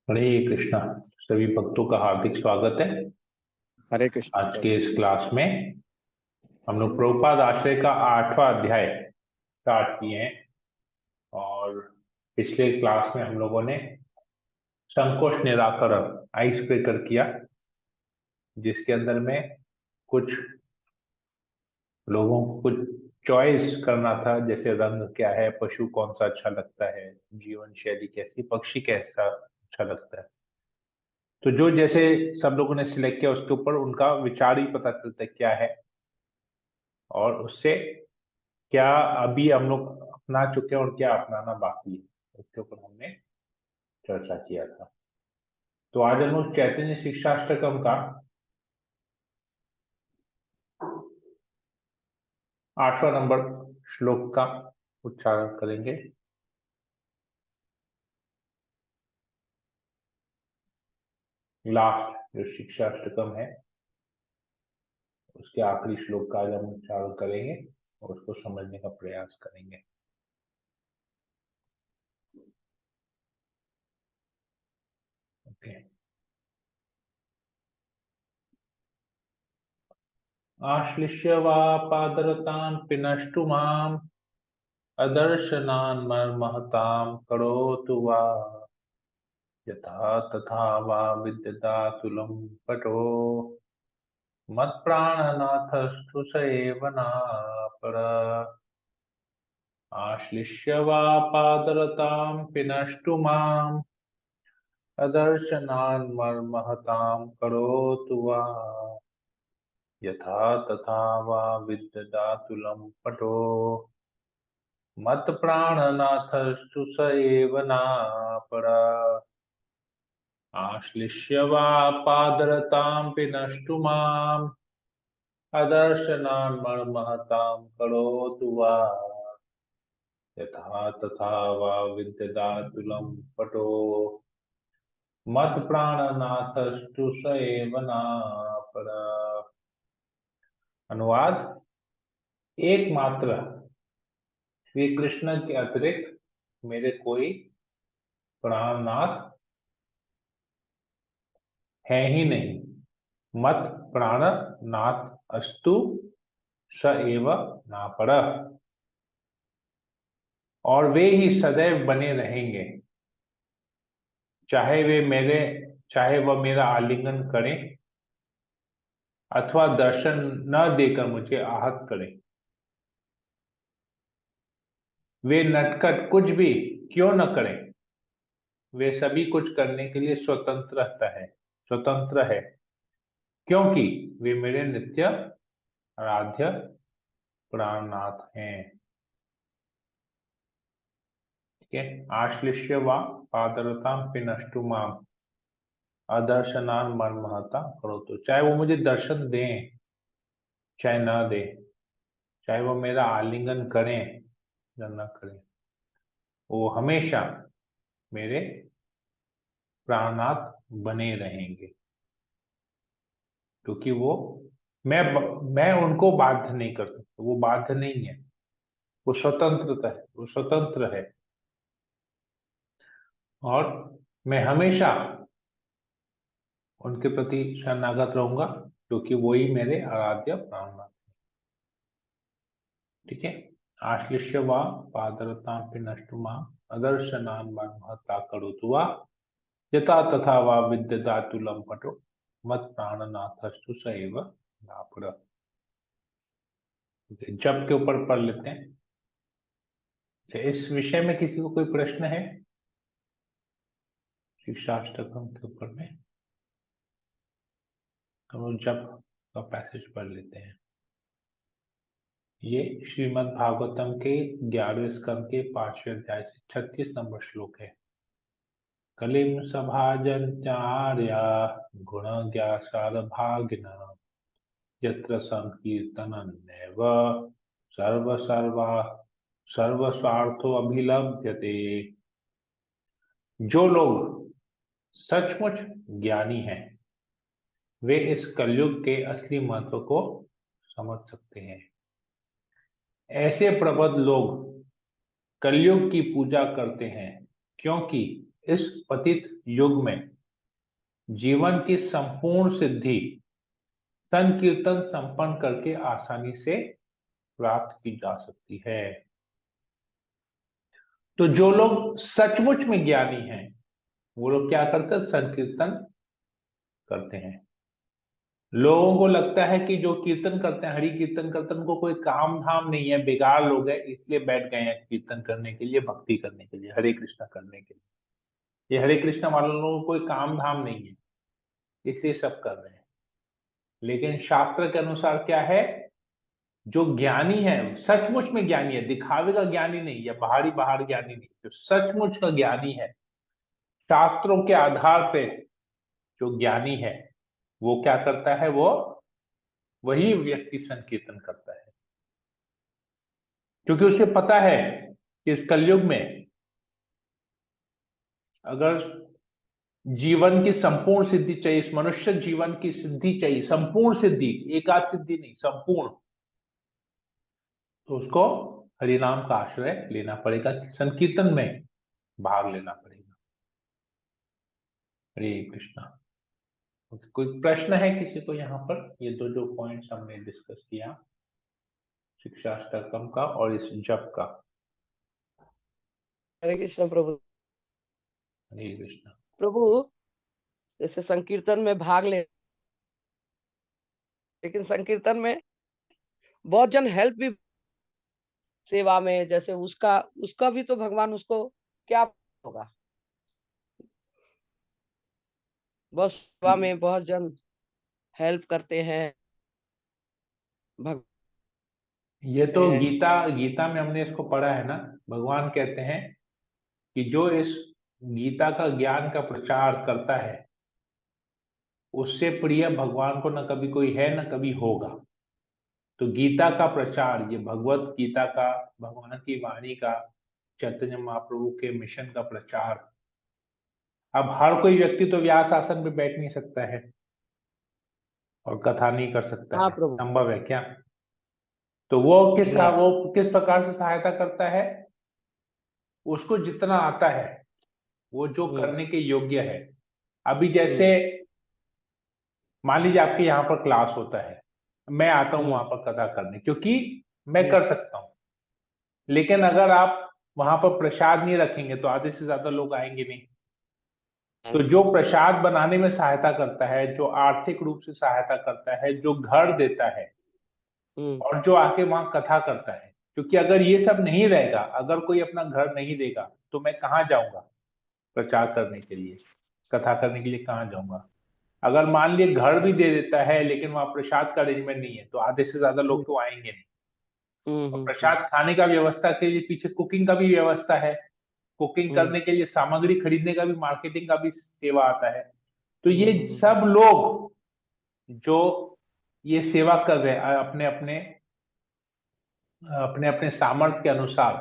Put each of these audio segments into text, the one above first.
हरे कृष्णा। सभी भक्तों का हार्दिक स्वागत है। हरे कृष्ण आज प्रभु के जी। इस क्लास में हम लोग प्रभुपाद आश्रय का 8वां अध्याय स्टार्ट किए हैं। और पिछले क्लास में हम लोगों ने संकोच निराकरण आइस ब्रेकर किया, जिसके अंदर में कुछ लोगों को कुछ चॉइस करना था, जैसे रंग क्या है, पशु कौन सा अच्छा लगता है, जीवन शैली कैसी, पक्षी कैसा अच्छा लगता है। तो जो जैसे सब लोगों ने सिलेक्ट किया उसके ऊपर उनका विचार ही पता चलता है क्या है, और उससे क्या अभी हम लोग अपना चुके हैं और क्या अपनाना बाकी है, उसके ऊपर हमने चर्चा किया था। तो आज हम लोग चैतन्य शिक्षाष्टकम का 8वां नंबर श्लोक का उच्चारण करेंगे। लास्ट जो शिक्षाष्टकम है उसके आखिरी श्लोक का आज हम उच्चारण करेंगे और उसको समझने का प्रयास करेंगे। ओके। आश्लिष्य वा पादरतां पिनष्टु माम् अदर्शनान् मर्महतां करोतु वा यथा तथा वा विद्यतातुलं पटो मत्प्राणनाथस्तु स एव नापर। आश्लिष्य वा पादरतां पिनष्टु माम् अदर्शनान् मर्महतां करोतु वा यथा तथा वा विद्यतातुलं पटो मत्प्राणनाथस्तु स एव नापर। आश्लिष्य वा पादरतां पिनष्टु माम् अदर्शनान् मर्महतां करोतु वा यथा तथा वा विद्यतातुलं पटो मत्प्राणनाथस्तु स एव नापर। अनुवाद। एकमात्र श्री कृष्ण के अतिरिक्त मेरे कोई प्राणनाथ है ही नहीं। मत प्राणनाथ अस्तु स एव नापर। और वे ही सदैव बने रहेंगे, चाहे वह मेरा आलिंगन करें अथवा दर्शन न देकर मुझे आहत करें। वे नटखट कुछ भी क्यों न करें, वे सभी कुछ करने के लिए स्वतंत्र है, क्योंकि वे मेरे नित्य आराध्य प्राणनाथ हैं। ठीक है। आश्लिष्य वा पादरतां पिनष्टु माम अदर्शनान मर्महता करो। तो चाहे वो मुझे दर्शन दें चाहे ना दें, चाहे वो मेरा आलिंगन करें या न करें, वो हमेशा मेरे प्राणनाथ बने रहेंगे, क्योंकि वो मैं मैं उनको बाध्य नहीं कर सकता। वो बाध्य नहीं है, वो स्वतंत्र है। और मैं हमेशा उनके प्रति शरणागत रहूंगा, क्योंकि वो ही मेरे आराध्य प्राणनाथ। ठीक है। आश्लिष्य वा पादरतां पिनष्टु मां अदर्शनान् मर्महता करोतु वा यथा तथा वा विद्यतातुलं पटो मत प्राणनाथस्तु स एव नापुर। जप के ऊपर पढ़ लेते हैं। अच्छा, इस विषय में किसी को कोई प्रश्न है शिक्षाष्टकम के ऊपर में? हम लोग जप का पैसेज पढ़ लेते हैं। ये श्रीमद् भागवतम के 11वें स्कंद के 5वें अध्याय से 36 नंबर श्लोक है। कलिम सभाजन्त्यार्या गुण ज्ञासार भागिना यत्र संकीर्तनन्नेव सर्व सर्वा सर्वस्वार्थो अभिलभ्यते। जो लोग सचमुच ज्ञानी हैं वे इस कलयुग के असली महत्व को समझ सकते हैं। ऐसे प्रबुद्ध लोग कलयुग की पूजा करते हैं, क्योंकि इस पतित युग में जीवन की संपूर्ण सिद्धि संकीर्तन संपन्न करके आसानी से प्राप्त की जा सकती है। तो जो लोग सचमुच में ज्ञानी हैं वो लोग क्या करते हैं? संकीर्तन करते हैं। लोगों को लगता है कि जो कीर्तन करते हैं, हरि कीर्तन करते हैं, उनको कोई काम धाम नहीं है, बेकार लोग हैं, इसलिए बैठ गए हैं कीर्तन करने के लिए, भक्ति करने के लिए, हरे कृष्णा करने के लिए। ये हरे कृष्णा वाले लोगों को कोई काम धाम नहीं है, इसलिए सब कर रहे हैं। लेकिन शास्त्र के अनुसार क्या है? जो ज्ञानी है, सचमुच में ज्ञानी है, दिखावे का ज्ञानी नहीं या बाहरी बाहर ज्ञानी नहीं, जो सचमुच का ज्ञानी है, शास्त्रों के आधार पे जो ज्ञानी है, वो क्या करता है? वो वही व्यक्ति संकीर्तन करता है, क्योंकि उसे पता है कि इस कलयुग में अगर जीवन की संपूर्ण सिद्धि चाहिए, इस मनुष्य जीवन की सिद्धि चाहिए, संपूर्ण सिद्धि, एकाध सिद्धि नहीं, संपूर्ण, तो उसको हरिनाम का आश्रय लेना पड़ेगा, संकीर्तन में भाग लेना पड़ेगा। हरे कृष्णा। कोई प्रश्न है किसी को यहाँ पर? ये दो जो पॉइंट्स हमने डिस्कस किया, शिक्षाष्टकम का और इस जप का। हरे कृष्ण प्रभु। हरे कृष्णा। प्रभु जैसे संकीर्तन में भाग ले, लेकिन संकीर्तन में बहुत जन हेल्प भी सेवा में, जैसे उसका उसका भी तो भगवान उसको क्या होगा? बहुत सेवा में बहुत जन हेल्प करते हैं, ये तो हैं। गीता गीता में हमने इसको पढ़ा है ना। भगवान कहते हैं कि जो इस गीता का ज्ञान का प्रचार करता है, उससे प्रिय भगवान को न कभी कोई है न कभी होगा। तो गीता का प्रचार, ये भगवत गीता का, भगवान की वाणी का, चैतन्य महाप्रभु के मिशन का प्रचार, अब हर कोई व्यक्ति तो व्यास आसन पे बैठ नहीं सकता है और कथा नहीं कर सकता हाँ है, प्रभु। संभव है क्या? तो नहीं। वो किस प्रकार से सहायता करता है? उसको जितना आता है, वो जो हम्म। करने के योग्य है। अभी जैसे हम्म। मान लीजिए आपके यहाँ पर क्लास होता है, मैं आता हूँ हम्म। वहां पर कथा करने, क्योंकि मैं हम्म। कर सकता हूँ। लेकिन अगर आप वहां पर प्रसाद नहीं रखेंगे तो आधे से ज्यादा लोग आएंगे नहीं। तो जो प्रसाद बनाने में सहायता करता है, जो आर्थिक रूप से सहायता करता है, जो घर देता है, हम्म। और जो आके वहां कथा करता है, क्योंकि अगर ये सब नहीं रहेगा, अगर कोई अपना घर नहीं देगा, तो मैं कहाँ जाऊंगा प्रचार करने के लिए, कथा करने के लिए कहाँ जाऊंगा? अगर मान लिए घर भी दे देता है लेकिन वहां प्रसाद का अरेंजमेंट नहीं है, तो आधे से ज्यादा लोग तो आएंगे नहीं। और हम्म। प्रसाद खाने का व्यवस्था के लिए पीछे कुकिंग का भी व्यवस्था है, कुकिंग हम्म। करने के लिए सामग्री खरीदने का भी, मार्केटिंग का भी सेवा आता है। तो ये हम्म। सब लोग जो ये सेवा कर रहे हैं अपने अपने अपने अपने सामर्थ्य के अनुसार,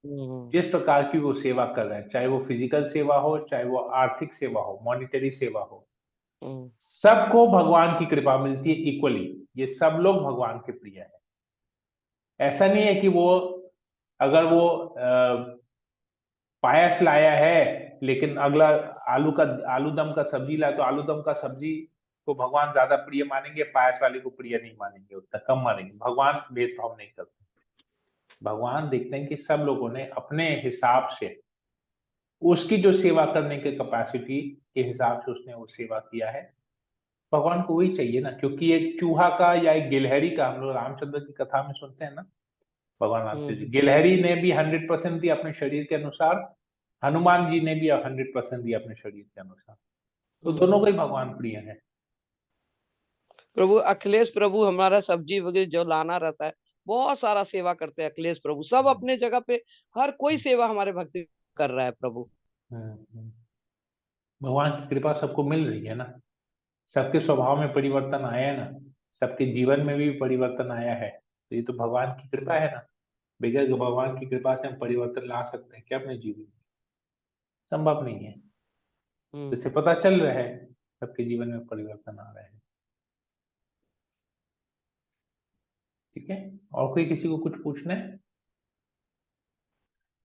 हम्म। जिस प्रकार की वो सेवा कर रहे हैं, चाहे वो फिजिकल सेवा हो, चाहे वो आर्थिक सेवा हो, मॉनिटरी सेवा हो, हम्म। सबको भगवान की कृपा मिलती है इक्वली। ये सब लोग भगवान के प्रिय है। ऐसा नहीं है कि वो, अगर वो पायस लाया है लेकिन अगला आलू दम का सब्जी लाया, तो आलू दम का सब्जी को भगवान ज्यादा प्रिय मानेंगे, पायस वाले को प्रिय नहीं मानेंगे, उतना कम मानेंगे। भगवान भेदभाव नहीं करते। भगवान देखते हैं कि सब लोगों ने अपने हिसाब से, उसकी जो सेवा करने के कैपेसिटी के हिसाब से उसने वो सेवा किया है। भगवान को वही चाहिए ना, क्योंकि एक चूहा का या एक गिलहरी का, हम लोग रामचंद्र की कथा में सुनते हैं ना, भगवान रामचंद्र जी, हम्म। गिलहरी ने भी 100% दिया अपने शरीर के अनुसार, हनुमान जी ने भी 100% दिया अपने शरीर के अनुसार। तो दोनों को ही भगवान प्रिय है। प्रभु अखिलेश प्रभु हमारा सब्जी वगैरह जो लाना रहता है, बहुत सारा सेवा करते हैं अखिलेश प्रभु, सब अपने जगह पे हर कोई सेवा हमारे भक्ति कर रहा है प्रभु। हम्म। भगवान की कृपा सबको मिल रही है ना, सबके स्वभाव में परिवर्तन आया है ना, सबके जीवन में भी परिवर्तन आया है, तो ये तो भगवान की कृपा है ना। बगैर भगवान की कृपा से हम परिवर्तन ला सकते हैं क्या अपने जीवन में? संभव नहीं है। तो इससे पता चल रहा है सबके जीवन में परिवर्तन आ रहा है। ठीक है, और कोई किसी को कुछ पूछना है?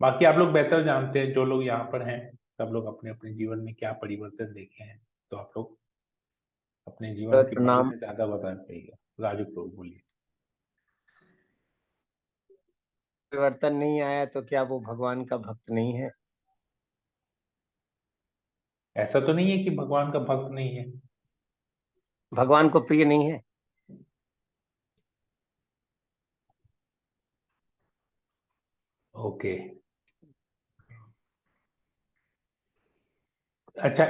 बाकी आप लोग बेहतर जानते हैं जो लोग यहाँ पर हैं, सब लोग अपने अपने जीवन में क्या परिवर्तन देखे हैं, तो आप लोग अपने जीवन के बारे प्रणाम। में ज्यादा बता पाइएगा। राजू प्रभु बोलिए। परिवर्तन नहीं आया तो क्या वो भगवान का भक्त नहीं है? ऐसा तो नहीं है कि भगवान का भक्त नहीं है। भगवान को प्रिय नहीं है? ओके, अच्छा,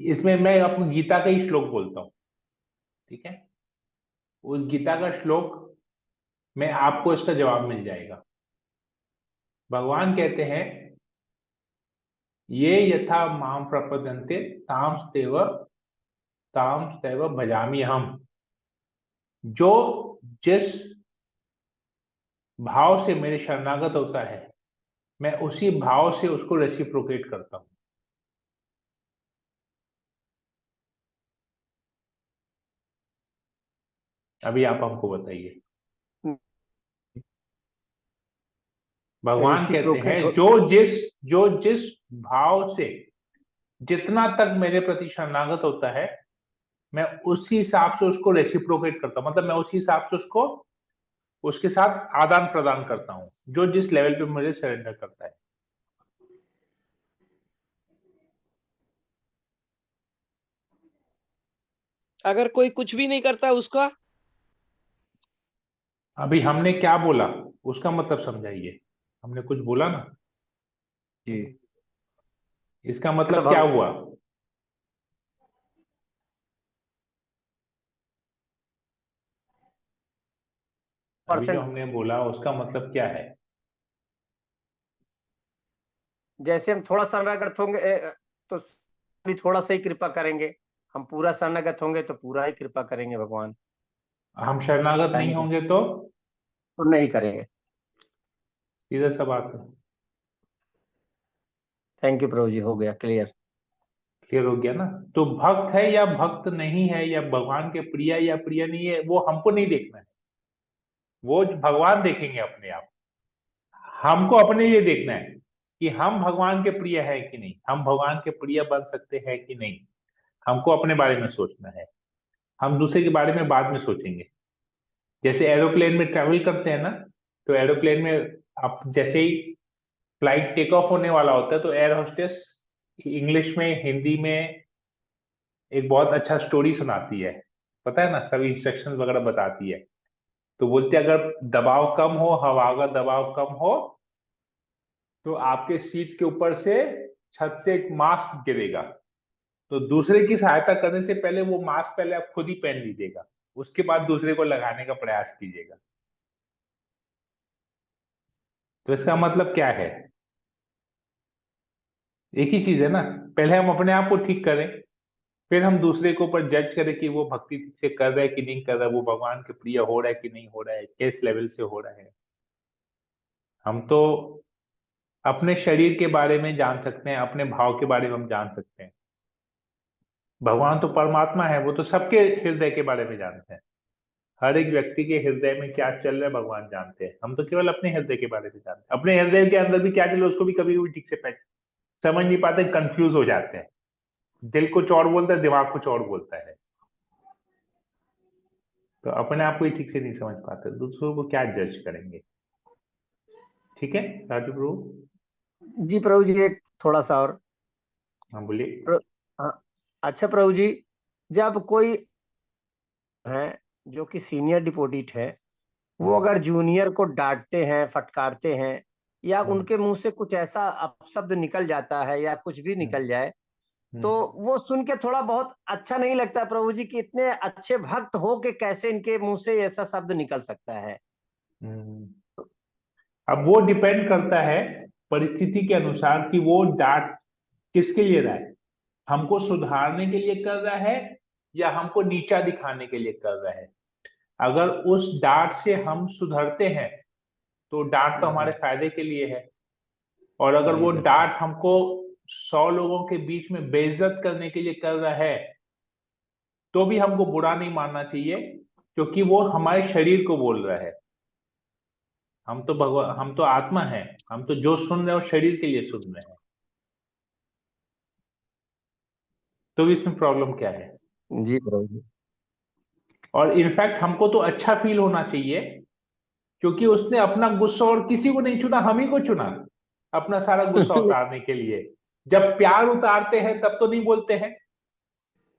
इसमें मैं आपको गीता का ही श्लोक बोलता हूँ, ठीक है? उस गीता का श्लोक में आपको इसका जवाब मिल जाएगा। भगवान कहते हैं, ये यथा माम प्रपद्यन्ते तांस्तैव भजामि हम। जो जिस भाव से मेरे शरणागत होता है, मैं उसी भाव से उसको रेसिप्रोकेट करता हूं। अभी आप हमको बताइए। भगवान कहते हैं, रेसिप्रोकेट हो। जो जिस भाव से जितना तक मेरे प्रति शरणागत होता है, मैं उसी हिसाब से उसको रेसिप्रोकेट करता हूं। मतलब मैं उसी हिसाब से उसको उसके साथ आदान प्रदान करता हूं, जो जिस लेवल पे मुझे सरेंडर करता है। अगर कोई कुछ भी नहीं करता उसका? अभी हमने क्या बोला, उसका मतलब समझाइए। हमने कुछ बोला ना, जी। इसका तो मतलब क्या हुआ? अभी जो परसेंट हमने बोला उसका मतलब क्या है? जैसे हम थोड़ा शरणागत होंगे तो भी थोड़ा सा ही कृपा करेंगे। हम पूरा शरणागत होंगे तो पूरा ही कृपा करेंगे भगवान। हम शरणागत नहीं थैंक यू। होंगे तो तो नहीं करेंगे। सीधा सा बात है। थैंक यू प्रभु जी, हो गया क्लियर। क्लियर हो गया ना? तो भक्त है या भक्त नहीं है, या भगवान के प्रिय या प्रिय नहीं है, वो हमको नहीं देखना है, वो भगवान देखेंगे अपने आप। हमको अपने लिए देखना है कि हम भगवान के प्रिय है कि नहीं, हम भगवान के प्रिय बन सकते हैं कि नहीं। हमको अपने बारे में सोचना है। हम दूसरे के बारे में बाद में सोचेंगे। जैसे एरोप्लेन में ट्रैवल करते हैं ना, तो एरोप्लेन में आप जैसे ही फ्लाइट टेक ऑफ होने वाला होता है, तो एयर होस्टेस इंग्लिश में हिंदी में एक बहुत अच्छा स्टोरी सुनाती है, पता है ना, सभी इंस्ट्रक्शंस वगैरह बताती है। तो बोलते हैं, अगर दबाव कम हो, हवा का दबाव कम हो, तो आपके सीट के ऊपर से छत से एक मास्क गिरेगा। तो दूसरे की सहायता करने से पहले वो मास्क पहले आप खुद ही पहन लीजिएगा, उसके बाद दूसरे को लगाने का प्रयास कीजिएगा। तो इसका मतलब क्या है? एक ही चीज है ना। पहले हम अपने आप को ठीक करें, फिर हम दूसरे के ऊपर जज करें कि वो भक्ति ठीक से कर रहा है कि नहीं कर रहा है, वो भगवान के प्रिय हो रहा है कि नहीं हो रहा है, किस लेवल से हो रहा है। हम तो अपने शरीर के बारे में जान सकते हैं, अपने भाव के बारे में हम जान सकते हैं। भगवान तो परमात्मा है, वो तो सबके हृदय के बारे में जानते हैं। हर एक व्यक्ति के हृदय में क्या चल रहा है भगवान जानते हैं। हम तो केवल अपने हृदय के बारे में जानते हैं। अपने हृदय के अंदर भी क्या चल रहा है उसको भी कभी भी ठीक से समझ नहीं पाते, कंफ्यूज हो जाते हैं। दिल कुछ और बोलता है, दिमाग कुछ और बोलता है। तो अपने आप को ही ठीक से नहीं समझ पाते, दूसरों को क्या जज करेंगे? ठीक है राजू प्रभु। जी प्रभु जी, एक थोड़ा सा और। हाँ बोलिए। प्र, हाँ, अच्छा प्रभु जी, जब कोई है जो कि सीनियर डिपोजिट है, वो हम्म, अगर जूनियर को डांटते हैं, फटकारते हैं, या हम्म, उनके मुंह से कुछ ऐसा अपशब्द निकल जाता है या कुछ भी हम्म, निकल जाए, तो हम्म, वो सुन के थोड़ा बहुत अच्छा नहीं लगता प्रभु जी कि इतने अच्छे भक्त हो के कैसे इनके मुंह से ऐसा शब्द निकल सकता है। हम्म। अब वो डिपेंड करता है परिस्थिति के अनुसार कि वो डांट किसके लिए रहा है। हमको सुधारने के लिए कर रहा है या हमको नीचा दिखाने के लिए कर रहा है। अगर उस डांट से हम सुधरते हैं, तो डांट तो हमारे जी। फायदे के लिए है। और अगर जी वो बिल्कुल। डांट हमको 100 लोगों के बीच में बेइज्जत करने के लिए कर रहा है, तो भी हमको बुरा नहीं मानना चाहिए, क्योंकि वो हमारे शरीर को बोल रहा है। हम तो आत्मा है, हम तो जो सुन रहे हैं वो शरीर के लिए सुन रहे हैं। तो भी इसमें प्रॉब्लम क्या है? जी प्रभु जी। और इनफैक्ट हमको तो अच्छा फील होना चाहिए, क्योंकि उसने अपना गुस्सा और किसी को नहीं चुना, हम ही को चुना अपना सारा गुस्सा उतारने के लिए। जब प्यार उतारते हैं तब तो नहीं बोलते हैं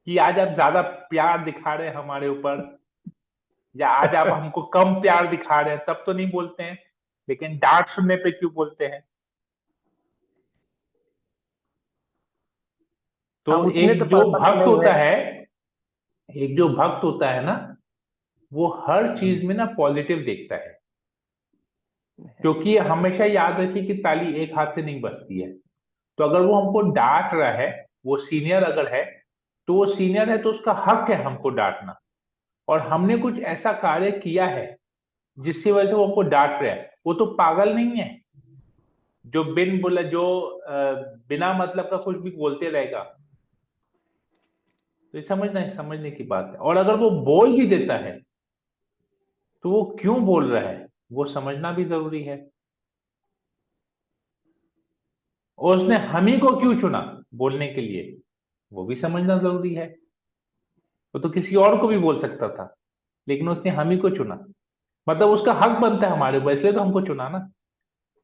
कि आज आप ज्यादा प्यार दिखा रहे हैं हमारे ऊपर, या आज आप हमको कम प्यार दिखा रहे हैं, तब तो नहीं बोलते हैं। लेकिन डांट सुनने पे क्यों बोलते हैं? तो अब उतने एक तो जो परपक्व भक्त नहीं होता है। है, एक जो भक्त होता है ना, वो हर चीज में ना पॉजिटिव देखता है। क्योंकि हमेशा याद रखिए कि ताली एक हाथ से नहीं बजती है। तो अगर वो हमको डांट रहा है, वो सीनियर अगर है, तो वो सीनियर है तो उसका हक है हमको डांटना। और हमने कुछ ऐसा कार्य किया है जिसकी वजह से वो हमको डांट रहा है। वो तो पागल नहीं है जो बिना मतलब का कुछ भी बोलते रहेगा। तो ये समझने की बात है। और अगर वो बोल भी देता है तो वो क्यों बोल रहा है, वो समझना भी जरूरी है। और उसने हम ही को क्यों चुना बोलने के लिए, वो भी समझना जरूरी है। वो तो किसी और को भी बोल सकता था, लेकिन उसने हम ही को चुना। मतलब उसका हक बनता है हमारे ऊपर, इसलिए तो हमको चुना ना।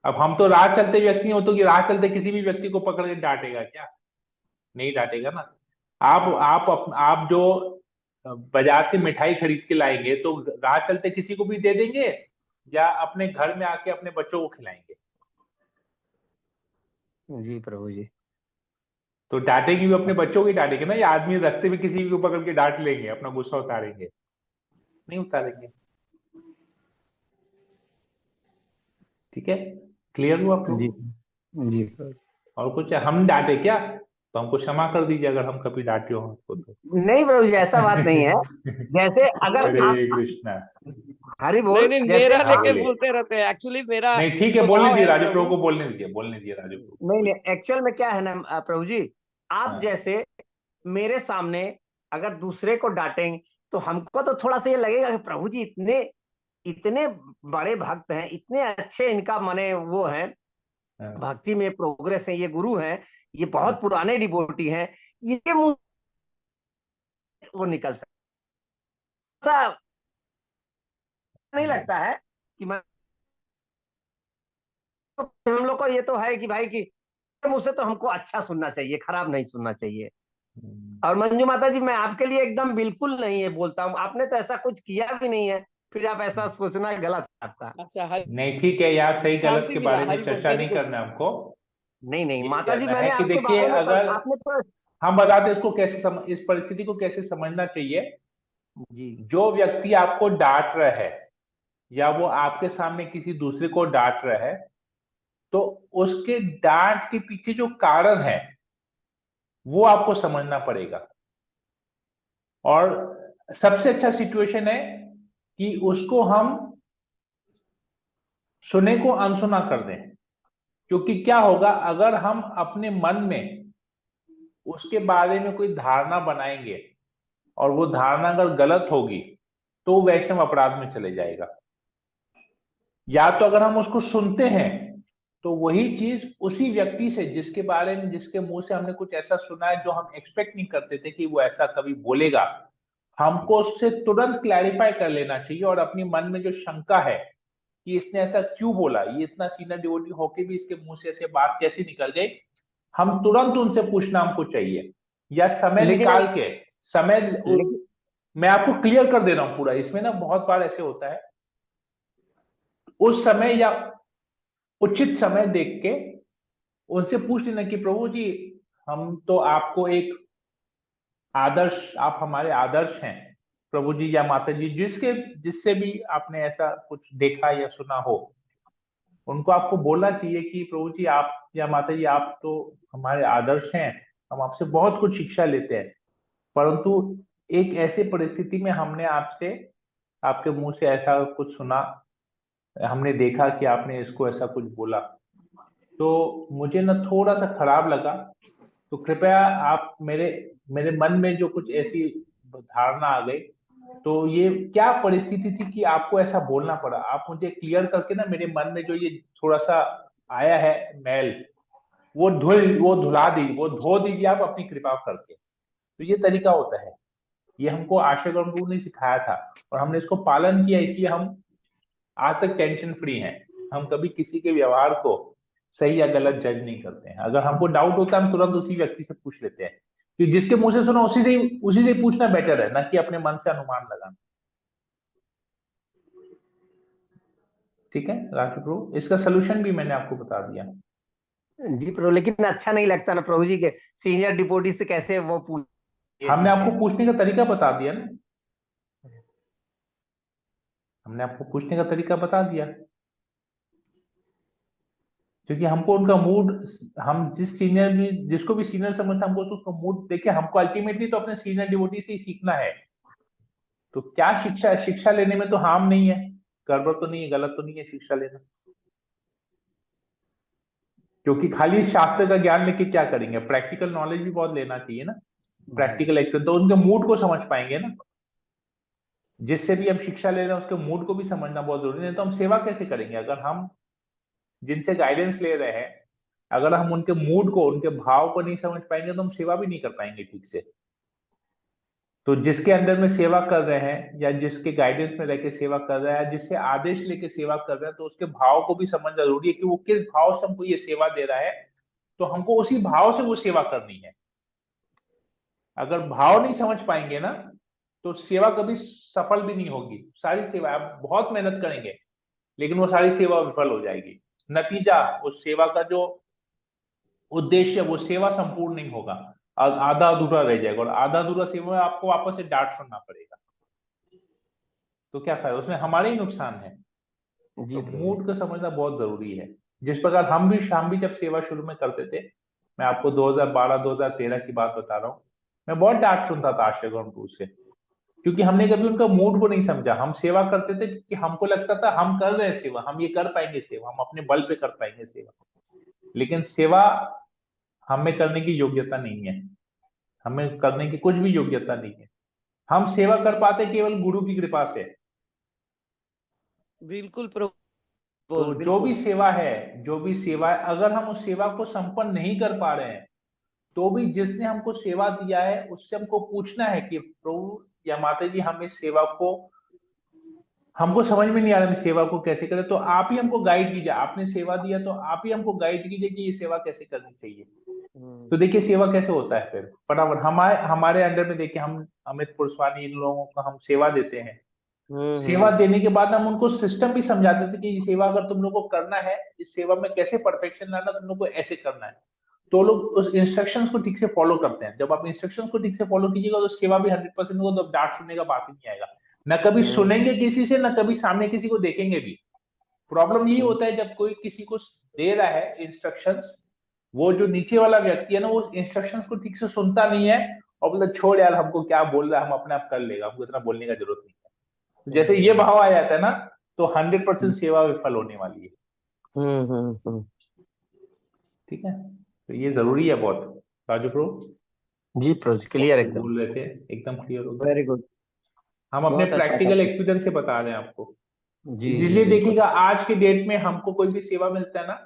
अब हम तो राह चलते व्यक्ति हो, तो कि राह चलते किसी भी व्यक्ति को पकड़ के डांटेगा क्या? नहीं डांटेगा ना। आप जो बाजार से मिठाई खरीद के लाएंगे तो राह चलते किसी को भी दे देंगे, या अपने घर में आके अपने बच्चों को खिलाएंगे? जी प्रभु जी। तो डांटेंगे भी अपने बच्चों को ही डांटेंगे ना, या आदमी रास्ते में किसी को पकड़ के डांट लेंगे, अपना गुस्सा उतारेंगे? नहीं उतारेंगे। ठीक है, क्लियर हुआ आप जी लोग? जी प्रभु। और कुछ हम डांटे क्या, तो हमको क्षमा कर दीजिए अगर हम कभी डांटे हो आपको तो। नहीं प्रभु जी, ऐसा बात नहीं है। जैसे अगर हरे आप, कृष्णा। हरि नहीं बोल, नहीं, जैसे मेरा आप, लेके बोलिए। बोलते रहते हैं, एक्चुअली मेरा नहीं ठीक है, बोलने स्वभाव दीजिए है राजू प्रभु प्रभु। को, बोलने दीजिए राजू प्रभु को, नहीं बोलिए। नहीं, एक्चुअल में क्या है ना प्रभु जी, आप हाँ। जैसे मेरे सामने अगर दूसरे को डांटेंगे तो हमको तो थोड़ा सा ये लगेगा कि प्रभु जी इतने इतने बड़े भक्त हैं, इतने अच्छे इनका माने वो है, हाँ। भक्ति में प्रोग्रेस है, ये गुरु हैं, ये बहुत पुराने डिवोटी हैं, ये मुंह वो निकल सकता, नहीं लगता है कि मैं, तो हम लोग को ये तो है कि भाई कि मुंह से तो हमको अच्छा सुनना चाहिए, खराब नहीं सुनना चाहिए। और मंजू माता जी, मैं आपके लिए एकदम बिल्कुल नहीं ये बोलता हूँ, आपने तो ऐसा कुछ किया भी नहीं है, फिर आप ऐसा सोचना गलत है आपका। अच्छा, हरि नहीं ठीक है यार, सही गलत शांति के मिला, बारे में हरि बोल, चर्चा वेरी नहीं गुड। करना है हमको। नहीं नहीं ये माता जी, कहना है मैंने कि आपके देखिए, बारे में अगर आपने तो, हम बताते हैं इसको कैसे इस परिस्थिति को कैसे समझना चाहिए। जी जो व्यक्ति आपको डांट रहा है, या वो आपके सामने किसी दूसरे को डांट रहा है, तो उसके डांट के पीछे जो कारण है वो आपको समझना पड़ेगा। और सबसे अच्छा सिचुएशन है कि उसको हम सुने को अनसुना कर दें। क्योंकि क्या होगा, अगर हम अपने मन में उसके बारे में कोई धारणा बनाएंगे, और वो धारणा अगर गलत होगी, तो वो वैष्णव अपराध में चले जाएगा। या तो अगर हम उसको सुनते हैं, तो वही चीज उसी व्यक्ति से जिसके बारे में, जिसके मुंह से हमने कुछ ऐसा सुना है जो हम एक्सपेक्ट नहीं करते थे कि वो ऐसा कभी बोलेगा, हमको उससे तुरंत क्लैरिफाई कर लेना चाहिए। और अपनी मन में जो शंका है कि इसने ऐसा क्यों बोला, ये इतना सीनियर डिवोटी होके भी इसके मुंह से ऐसे बात कैसे निकल गई, हम तुरंत उनसे पूछना हमको चाहिए। या समय लेकिन निकाल के, समय लेकिन मैं आपको क्लियर कर दे रहा हूं पूरा। इसमें ना बहुत बार ऐसे होता है, उस समय या उचित समय देख के उनसे पूछ लेना कि प्रभु जी, हम तो आपको एक आदर्श, आप हमारे आदर्श हैं प्रभु जी, या माता जी, जिससे भी आपने ऐसा कुछ देखा या सुना हो, उनको आपको बोलना चाहिए कि प्रभु जी, आप या माता जी, आप तो हमारे आदर्श हैं, हम आपसे बहुत कुछ शिक्षा लेते हैं, परंतु एक ऐसी परिस्थिति में हमने आपसे, आपके मुंह से ऐसा कुछ सुना, हमने देखा कि आपने इसको ऐसा कुछ बोला, तो मुझे ना थोड़ा सा खराब लगा। तो कृपया आप मेरे मेरे मन में जो कुछ ऐसी धारणा आ गई, तो ये क्या परिस्थिति थी कि आपको ऐसा बोलना पड़ा, आप मुझे क्लियर करके ना मेरे मन में जो ये थोड़ा सा आया है मैल, वो धुला दी, वो धो दीजिए आप अपनी कृपा करके। तो ये तरीका होता है, ये हमको आशा गुरु ने सिखाया था और हमने इसको पालन किया, इसलिए हम आज तक टेंशन फ्री हैं। हम कभी किसी के व्यवहार को सही या गलत जज नहीं करते हैं। अगर हमको डाउट होता है हम तुरंत उसी व्यक्ति से पूछ लेते हैं, कि जिसके मुंह से सुना उसी से पूछना बेटर है, ना कि अपने मन से अनुमान लगाना। ठीक है राशि प्रभु, इसका सोल्यूशन भी मैंने आपको बता दिया। जी प्रभु, लेकिन अच्छा नहीं लगता ना प्रभु जी के सीनियर डिपोटी से कैसे वो पूछ ये हमने चीजें। आपको पूछने का तरीका बता दिया ना, हमने आपको पूछने का तरीका बता दिया, क्योंकि हमको उनका मूड, हम जिसको भी सीनियर समझते हैं, हमको तो उसका मूड देखिए, हमको अल्टीमेटली तो अपने सीनियर डिवोटी से ही सीखना है। तो क्या शिक्षा है, शिक्षा लेने में तो हार्म नहीं है, गड़बड़ तो नहीं है, गलत तो नहीं है शिक्षा लेना। क्योंकि खाली शास्त्र का ज्ञान लेके क्या करेंगे, प्रैक्टिकल नॉलेज भी बहुत लेना चाहिए ना, प्रैक्टिकल एक्सपीरियंस, तो उनके मूड को समझ पाएंगे ना। जिससे भी हम शिक्षा ले रहे हैं उसके मूड को भी समझना बहुत जरूरी है, तो हम सेवा कैसे करेंगे अगर हम जिनसे गाइडेंस ले रहे हैं, अगर हम उनके मूड को, उनके भाव को नहीं समझ पाएंगे तो हम सेवा भी नहीं कर पाएंगे ठीक से। तो जिसके अंडर में सेवा कर रहे हैं या जिसके गाइडेंस में रह के सेवा कर रहे हैं, जिससे आदेश लेके सेवा कर रहे हैं, तो उसके भाव को भी समझना जरूरी है कि वो किस भाव से हमको ये सेवा दे रहा है, तो हमको उसी भाव से वो सेवा करनी है। अगर भाव नहीं समझ पाएंगे ना, तो सेवा कभी सफल भी नहीं होगी। सारी सेवा आप बहुत मेहनत करेंगे लेकिन वो सारी सेवा विफल हो जाएगी। नतीजा उस सेवा का जो उद्देश्य वो सेवा संपूर्ण नहीं होगा, आधा अधूरा रह जाएगा, और आधा अधूरा सेवा में आपको वापस से डांट सुनना पड़ेगा, तो क्या फायदा, उसमें हमारे ही नुकसान है। जी तो प्रभु। मूड को समझना बहुत जरूरी है। जिस प्रकार हम भी जब सेवा शुरू में करते थे, मैं आपको 2012-2013 की बात बता रहा हूँ, मैं बहुत डांट सुनता था आश्रय गुरु से, क्योंकि हमने कभी उनका मूड को नहीं समझा। हम सेवा करते थे कि हमको लगता था हम कर रहे हैं सेवा, हम ये कर पाएंगे सेवा, हम अपने बल पे कर पाएंगे सेवा, लेकिन सेवा हमें करने की योग्यता नहीं है, हमें करने की कुछ भी योग्यता नहीं है। हम सेवा कर पाते केवल गुरु की कृपा से। बिल्कुल प्रभु, तो जो बिल्कुल। भी सेवा है, जो भी सेवा है, अगर हम उस सेवा को संपन्न नहीं कर पा रहे हैं, तो भी जिसने हमको सेवा दिया है उससे हमको पूछना है कि प्रभु या माता जी, हम इस सेवा को, हमको समझ में नहीं आ रहा है सेवा को कैसे करें, तो आप ही हमको गाइड कीजिए। आपने सेवा दिया तो आप ही हमको गाइड कीजिए कि ये सेवा कैसे करनी चाहिए। तो देखिए सेवा कैसे होता है फिर फटाफट हमारे हमारे अंडर में, देखिए हम अमित पुरस्वानी इन लोगों को हम सेवा देते हैं। सेवा देने के बाद हम उनको सिस्टम भी समझाते थे कि ये सेवा अगर तुम लोग को करना है, इस सेवा में कैसे परफेक्शन लाना, तुम लोग को ऐसे करना है। तो लोग उस इंस्ट्रक्शंस को ठीक से फॉलो करते हैं। जब आप इंस्ट्रक्शंस को ठीक से फॉलो कीजिएगा तो सेवा भी 100% होगा, तो डांट सुनने का बात ही नहीं आएगा। न कभी सुनेंगे किसी से, न कभी सामने किसी को देखेंगे भी। प्रॉब्लम यही होता है जब कोई किसी को दे रहा है इंस्ट्रक्शंस, वो जो नीचे वाला व्यक्ति है ना, वो इंस्ट्रक्शंस को ठीक से सुनता नहीं है और बोलता छोड़ यार, हमको क्या बोल रहा है, हम अपने आप कर लेगा, हमको इतना बोलने का जरूरत नहीं है। तो जैसे ये भाव आ जाता है ना, तो 100% सेवा विफल होने वाली है। ठीक है, तो ये जरूरी है बहुत। राजू प्रो, जी प्रभु, क्लियर जो एकदम। बोल रहे थे एकदम क्लियर हो गया। वेरी गुड, हम अपने बहुत अच्छा था। प्रैक्टिकल एक्सपीरियंस से बता रहे हैं आपको। जी जी इसलिए बिल्कुल। देखिएगा आज के डेट में हमको कोई भी सेवा मिलता है ना,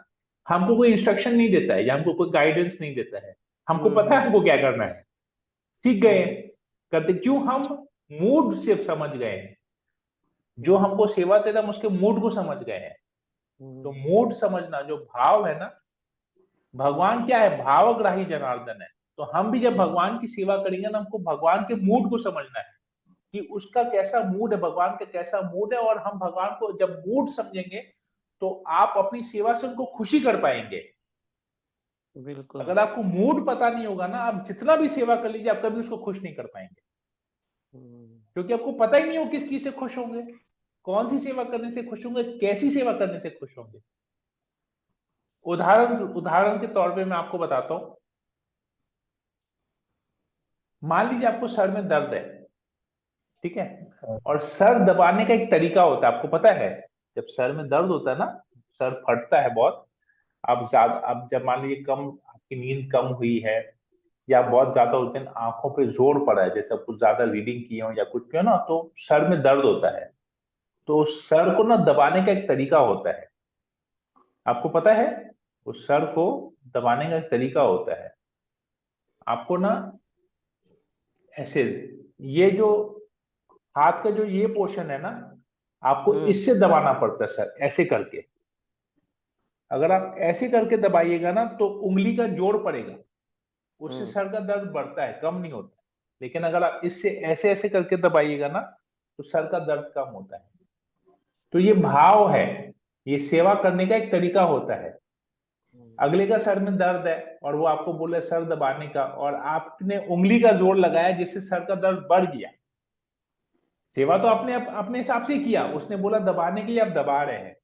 हमको कोई इंस्ट्रक्शन नहीं देता है या हमको कोई गाइडेंस नहीं देता है, हमको पता है हमको क्या करना है, सीख गए हैं, करते क्यों, हम मूड से समझ गए हैं। जो हमको सेवा देता हम उसके मूड को समझ गए हैं। तो मूड समझना, जो भाव है ना, भगवान क्या है, भावग्राही जनार्दन है। तो हम भी जब भगवान की सेवा करेंगे ना, हमको भगवान के मूड को समझना है कि उसका कैसा मूड है, भगवान का कैसा मूड है, और हम भगवान को जब मूड समझेंगे तो आप अपनी सेवा से उनको खुशी कर पाएंगे। बिल्कुल। अगर आपको मूड पता नहीं होगा ना, आप जितना भी सेवा कर लीजिए आप कभी उसको खुश नहीं कर पाएंगे, क्योंकि आपको पता ही नहीं हो किस चीज से खुश होंगे, कौन सी सेवा करने से खुश होंगे, कैसी सेवा करने से खुश होंगे। उदाहरण उदाहरण के तौर पे मैं आपको बताता हूं। मान लीजिए आपको सर में दर्द है, ठीक है, और सर दबाने का एक तरीका होता है, आपको पता है। जब सर में दर्द होता है ना, सर फटता है बहुत, आप जब मान लीजिए कम, आपकी नींद कम हुई है, या बहुत ज्यादा उस दिन आंखों पे जोर पड़ा है, जैसे कुछ ज्यादा रीडिंग किए हो या कुछ किया ना, तो सर में दर्द होता है। तो सर को ना दबाने का एक तरीका होता है, आपको पता है। उस सर को दबाने का एक तरीका होता है। आपको ना ऐसे ये जो हाथ का जो ये पोर्शन है ना, आपको इससे दबाना पड़ता है सर, ऐसे करके। अगर आप ऐसे करके दबाइएगा ना तो उंगली का जोड़ पड़ेगा, उससे सर का दर्द बढ़ता है, कम नहीं होता। लेकिन अगर आप इससे ऐसे ऐसे करके दबाइएगा ना तो सर का दर्द कम होता है। तो ये भाव है, ये सेवा करने का एक तरीका होता है। अगले का सर में दर्द है और वो आपको बोले सर दबाने का, और आपने उंगली का जोर लगाया जिससे सर का दर्द बढ़ गया। सेवा तो आपने अपने हिसाब से किया, उसने बोला दबाने के लिए, आप दबा रहे हैं।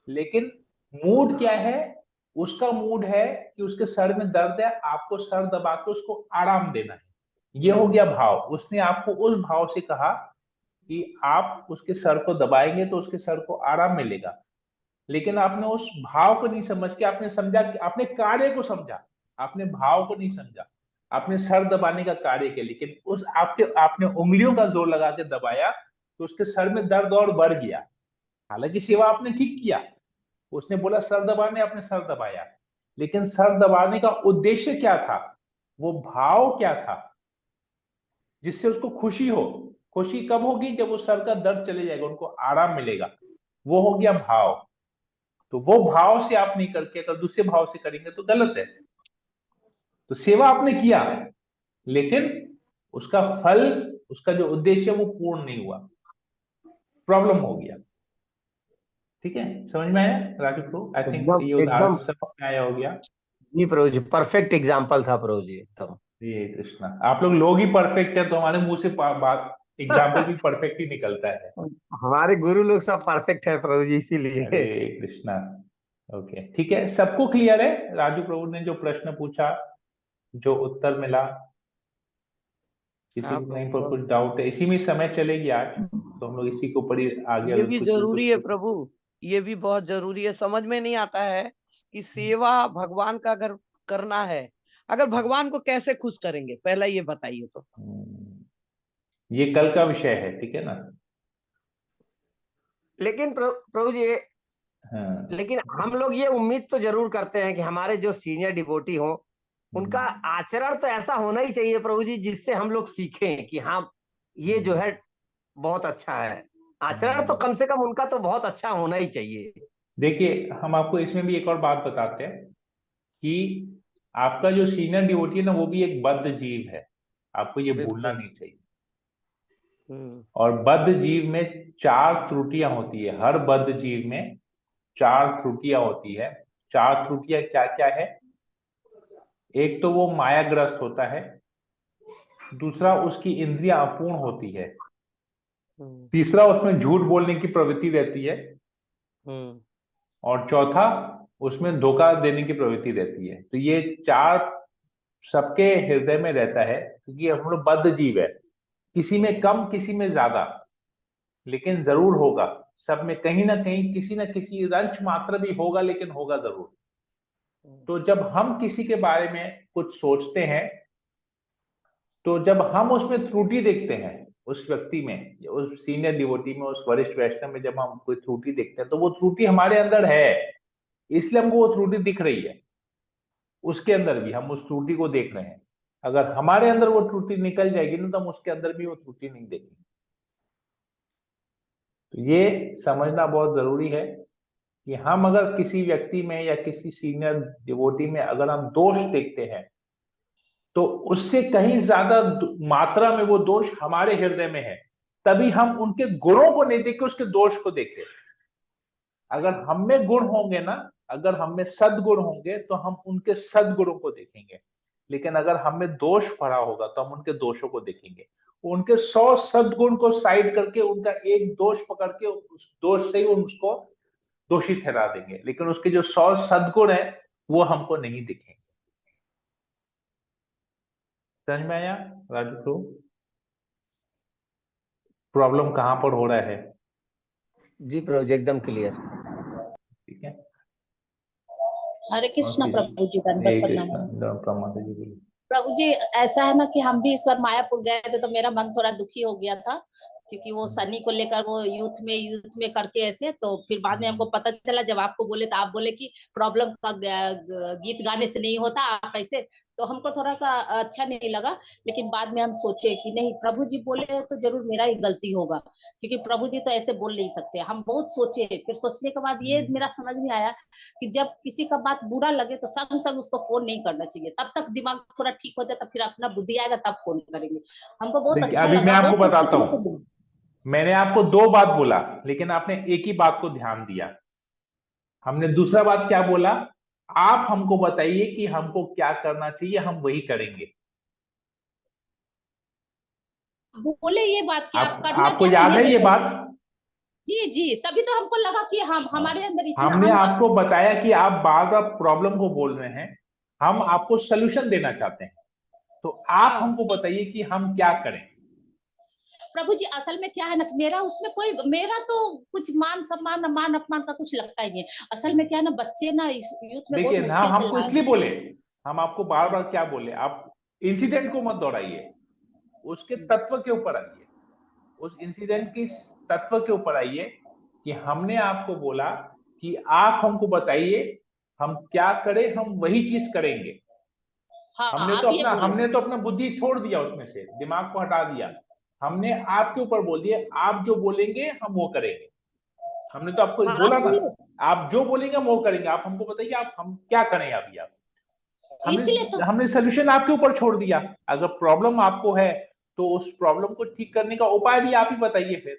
लेकिन मूड क्या है, उसका मूड है कि उसके सर में दर्द है, आपको सर दबा के उसको आराम देना है। ये हो गया भाव। उसने आपको उस भाव से कहा कि आप उसके सर को दबाएंगे तो उसके सर को आराम मिलेगा। लेकिन आपने उस भाव को नहीं समझ के, आपने समझा कि आपने कार्य को समझा, आपने भाव को नहीं समझा। आपने सर दबाने का कार्य किया, लेकिन उस आपने उंगलियों का जोर लगा के दबाया तो उसके सर में दर्द और बढ़ गया। हालांकि सेवा आपने ठीक किया, उसने बोला सर दबाने, आपने सर दबाया, लेकिन सर दबाने का उद्देश्य क्या था, वो भाव क्या था जिससे उसको खुशी हो। खुशी कब होगी, जब वो सर का दर्द चले जाएगा, उनको आराम मिलेगा। वो हो गया भाव। तो वो भाव से आप नहीं करके अगर दूसरे भाव से करेंगे तो गलत है। तो सेवा आपने किया, लेकिन उसका फल, उसका जो उद्देश्य वो पूर्ण नहीं हुआ, प्रॉब्लम हो गया। ठीक है, समझ में आया राजू प्रभु? आई थिंक एकदम ये उदाहरण एकदम समझ में आया हो गया। जी प्रभु जी, परफेक्ट एग्जाम्पल था प्रभु जी एकदम। ये कृष्णा, आप लोग ही परफेक्ट है तो हमारे मुंह से बात एग्जाम्पल भी परफेक्ट ही निकलता है। हमारे गुरु लोग सब परफेक्ट है प्रभु जी, इसीलिए। अरे कृष्णा, ओके ठीक है, सबको क्लियर है? राजू प्रभु ने जो प्रश्न पूछा, जो उत्तर मिला, किसी हाँ को कहीं पर प्रभु, कुछ डाउट है? इसी में समय चलेगी आज, तो हम लोग इसी के ऊपर ही आगे ये अगर भी कुछ जरूरी है कुछ प्रभु, ये भी बहुत जरूरी है। समझ में नहीं आता है कि सेवा भगवान का अगर करना है, अगर भगवान को कैसे खुश करेंगे, पहला ये बताइए तो। ये कल का विषय है, ठीक है ना? लेकिन प्रभु जी, हाँ। लेकिन हम लोग ये उम्मीद तो जरूर करते हैं कि हमारे जो सीनियर डिवोटी हो, उनका आचरण तो ऐसा होना ही चाहिए प्रभु जी, जिससे हम लोग सीखें कि हाँ, ये जो है बहुत अच्छा है। आचरण तो कम से कम उनका तो बहुत अच्छा होना ही चाहिए। देखिए, हम आपको इसमें भी एक और बात बताते हैं कि आपका जो सीनियर डिवोटी है ना, वो भी एक बद्ध जीव है, आपको ये भूलना बिल्कुल। नहीं चाहिए। और बद्ध जीव में 4 त्रुटियां होती है, हर बद्ध जीव में 4 त्रुटियां होती है। 4 त्रुटियां क्या क्या है? एक तो वो मायाग्रस्त होता है, दूसरा उसकी इंद्रियां अपूर्ण होती है, तीसरा उसमें झूठ बोलने की प्रवृत्ति रहती है, और चौथा उसमें धोखा देने की प्रवृत्ति रहती है। तो ये 4 सबके हृदय में रहता है, क्योंकि हम लोग बद्ध जीव है, किसी में कम किसी में ज्यादा, लेकिन जरूर होगा। सब में कहीं ना कहीं किसी ना किसी अंश मात्र भी होगा, लेकिन होगा जरूर। तो जब हम किसी के बारे में कुछ सोचते हैं, तो जब हम उसमें त्रुटि देखते हैं, उस व्यक्ति में, उस सीनियर डिवोटी में, उस वरिष्ठ वैष्णव में जब हम कोई त्रुटि देखते हैं, तो वो त्रुटि हमारे अंदर है, इसलिए हमको वो त्रुटि दिख रही है। उसके अंदर भी हम उस त्रुटि को देख रहे हैं। अगर हमारे अंदर वो त्रुटि निकल जाएगी ना, तो हम उसके अंदर भी वो त्रुटि नहीं देखेंगे। तो ये समझना बहुत जरूरी है कि हम अगर किसी व्यक्ति में या किसी सीनियर डिवोटी में अगर हम दोष देखते हैं, तो उससे कहीं ज्यादा मात्रा में वो दोष हमारे हृदय में है। तभी हम उनके गुणों को नहीं देख के उसके दोष को देखें। अगर हम में गुण होंगे ना, अगर हम में सद्गुण होंगे तो हम उनके सद्गुणों को देखेंगे। लेकिन अगर हम में दोष भरा होगा तो हम उनके दोषों को देखेंगे। उनके 100 सद्गुण को साइड करके उनका एक दोष पकड़ के उस दोष से ही उसको दोषी ठहरा देंगे, लेकिन उसके जो 100 सद्गुण है वो हमको नहीं दिखेंगे। समझ में आया राजू को? प्रॉब्लम कहां पर हो रहा है? जी प्रभु जी, एकदम क्लियर। ठीक है, हरे कृष्ण प्रभु जी, दंडवत प्रणाम। माता जी बोलिए। प्रभु जी, ऐसा है ना कि हम भी इस बार मायापुर गए थे तो मेरा मन थोड़ा दुखी हो गया था, क्योंकि वो सनी को लेकर वो यूथ में करके ऐसे, तो फिर बाद में हमको पता चला, जब आपको बोले तो आप बोले कि प्रॉब्लम का गीत गाने से नहीं होता, आप ऐसे, तो हमको थोड़ा सा अच्छा नहीं लगा। लेकिन बाद में हम सोचे कि नहीं, प्रभु जी बोले तो जरूर मेरा ही गलती होगा, क्योंकि प्रभु जी तो ऐसे बोल नहीं सकते। हम बहुत सोचे, फिर सोचने के बाद ये मेरा समझ में आया कि जब किसी का बात बुरा लगे तो संग संग उसको फोन नहीं करना चाहिए, तब तक दिमाग थोड़ा ठीक हो जाए, तब फिर अपना बुद्धि आएगा तब फोन करेंगे। हमको बहुत देखिए, अच्छा अभी मैं लगा, आपको बहुत बताता कुछ हूँ, मैंने आपको 2 बात बोला, लेकिन आपने एक ही बात को ध्यान दिया। हमने दूसरा बात क्या बोला, आप हमको बताइए कि हमको क्या करना चाहिए, हम वही करेंगे। बोले ये बात कि आप करना आपको क्या है याद ये है ये बताइए। बात? जी जी, तभी तो हमको लगा कि हम हमारे अंदर इतना हमने हम आपको बताया कि आप बार बार प्रॉब्लम को बोल रहे हैं, हम आपको सोल्यूशन देना चाहते हैं, तो आप हाँ। हमको बताइए कि हम क्या करें। प्रभु जी असल में क्या है ना, मेरा उसमें कोई, मेरा तो कुछ मान सम्मान मान अपमान का कुछ लगता ही नहीं है। असल में क्या है ना, बच्चे ना इस यूथ में बहुत देखिए ना, मुश्किल से हमको लाए इसलिए हैं। बोले, हम आपको बार बार क्या बोले, आप इंसिडेंट को मत दोहराइए, उसके तत्व के ऊपर आइए, उस इंसिडेंट की तत्व के ऊपर आइए कि हमने आपको बोला कि आप हमको बताइए हम क्या करें, हम वही चीज करेंगे। हाँ, आप ये बोले। हमने तो अपना बुद्धि छोड़ दिया, उसमें से दिमाग को हटा दिया। हमने आपके ऊपर बोल दिया, आप जो बोलेंगे हम वो करेंगे। हमने तो आपको हाँ, आप बोला ना, बोले। आप जो बोलेंगे हम वो करेंगे। आप हमको बताइए आप हम क्या करें अभी। आप इसीलिए तो हमने सोल्यूशन आपके ऊपर छोड़ दिया। अगर प्रॉब्लम आपको है तो उस प्रॉब्लम को ठीक करने का उपाय भी आप ही बताइए, फिर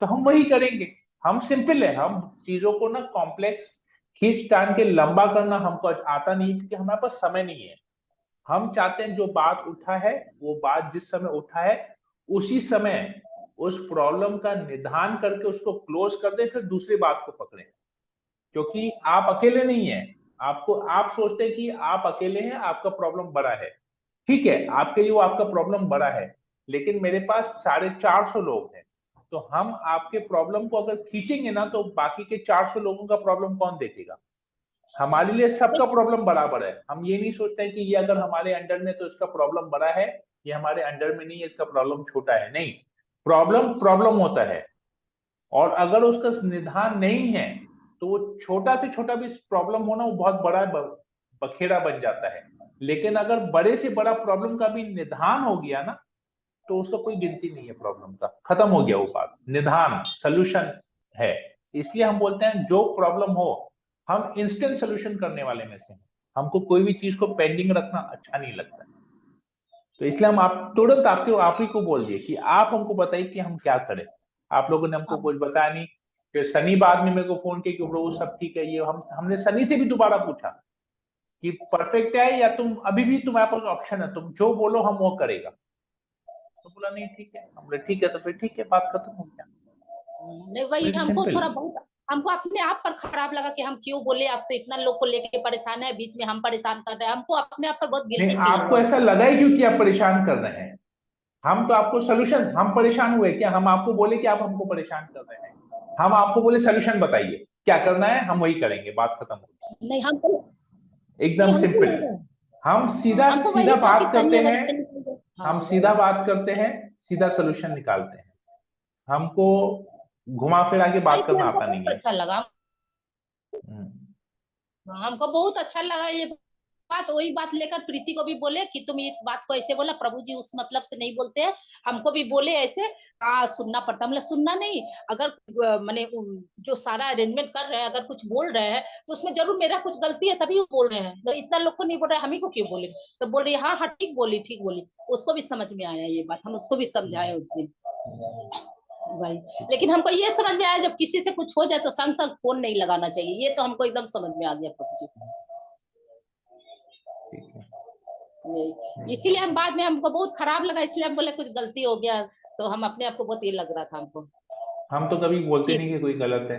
तो हम वही करेंगे। हम सिंपल है, हम चीजों को ना कॉम्प्लेक्स खींच तान के लंबा करना हमको आता नहीं, क्योंकि हमारे पास समय नहीं है। हम चाहते हैं जो बात उठा है, वो बात जिस समय उठा है उसी समय उस प्रॉब्लम का निदान करके उसको क्लोज कर दे, फिर दूसरी बात को पकड़े। क्योंकि आप अकेले नहीं है, आपको आप सोचते हैं कि आप अकेले हैं, आपका प्रॉब्लम बड़ा है। ठीक है, आपके लिए वो आपका प्रॉब्लम बड़ा है, लेकिन मेरे पास 450 लोग हैं। तो हम आपके प्रॉब्लम को अगर खींचेंगे ना, तो बाकी के 400 लोगों का प्रॉब्लम कौन देखेगा? हमारे लिए सबका प्रॉब्लम बराबर है। हम ये नहीं सोचते हैं कि ये अगर हमारे अंडर में तो इसका प्रॉब्लम बड़ा है, ये हमारे अंडर में नहीं है इसका प्रॉब्लम छोटा है। नहीं, प्रॉब्लम प्रॉब्लम होता है, और अगर उसका निदान नहीं है तो वो छोटा से छोटा भी प्रॉब्लम होना वो बहुत बड़ा बखेड़ा बन जाता है। लेकिन अगर बड़े से बड़ा प्रॉब्लम का भी निदान हो गया ना, तो उसका कोई गिनती नहीं है, प्रॉब्लम का खत्म हो गया वो बात, निदान सोल्यूशन है। इसलिए हम बोलते हैं जो प्रॉब्लम हो, हम इंस्टेंट सोल्यूशन करने वाले में से हैं। हमको कोई भी चीज को पेंडिंग रखना अच्छा नहीं लगता। तो इसलिए हम आप तुरंत आप ही को बोल दिए कि आप हमको बताइए कि हम क्या करें। आप लोगों ने हमको कुछ बताया नहीं। फिर सनी बाद में मेरे को फोन किया कि ब्रो सब ठीक है, ये हमने सनी से भी दोबारा पूछा कि परफेक्ट है या तुम अभी भी तुम्हारे पास ऑप्शन है, तुम जो बोलो हम वो करेगा। तो बोला नहीं ठीक है। हम बोले ठीक है, तो फिर ठीक है, बात खत्म हो गया। नहीं, वही वेरी हमको सिंपल। थोड़ा बहुत, हमको अपने आप पर खराब लगा कि हम क्यों बोले। आप तो इतना लोग को लेके परेशान है, बीच में हम परेशान कर रहे हैं, हमको अपने आप पर बहुत नहीं, गिल्टी फील आपको हुआ ऐसा उसको। लगा ही क्यों कि आप परेशान कर रहे हैं? हम तो आपको सोल्यूशन, हम परेशान हुए क्या? हम आपको बोले कि आप हमको परेशान कर रहे हैं? हम आपको बोले सोल्यूशन बताइए क्या करना है, हम वही करेंगे, बात खत्म हो नहीं हमको, गई। नहीं एकदम हमको सिंपल। लगा। हम हाँ, सीधा हमको वही सीधा था कि बात सनी करते अगर हैं, इससे निकल जाए। हाँ हम वही। सीधा बात करते हैं, सीधा सोल्यूशन निकालते हैं। हमको घुमा फिरा के वही बात से करना हमको आता नहीं बहुत है। अच्छा लगा। हम्म। हाँ, हमको बहुत अच्छा लगा ये बात। वही बात लेकर प्रीति को भी बोले कि तुम इस बात को ऐसे बोला, प्रभु जी उस मतलब से नहीं बोलते हैं। हमको भी बोले ऐसे। सुनना पड़ता, मतलब सुनना नहीं। अगर माने जो सारा अरेंजमेंट कर रहे हैं, अगर कुछ बोल रहे हैं तो उसमें जरूर मेरा कुछ गलती है, तभी वो बोल रहे हैं। तो इतना लोग को नहीं बोल रहे, हम ही को क्यों बोले? तो बोल रही हाँ हाँ ठीक बोली, ठीक बोली। उसको भी समझ में आया ये बात, हम उसको भी समझाए उस दिन। भाई, लेकिन हमको ये समझ में आया जब किसी से कुछ हो जाए तो संग संग फोन नहीं लगाना चाहिए। ये तो हमको एकदम समझ में आ गया प्रभु जी। ठीक है। इसीलिए हम बाद में, हमको बहुत खराब लगा, इसलिए हम बोले कुछ गलती हो गया। तो हम अपने आप को बहुत ये लग रहा था हमको। हम तो कभी बोलते ठीक। नहीं कि कोई गलत है।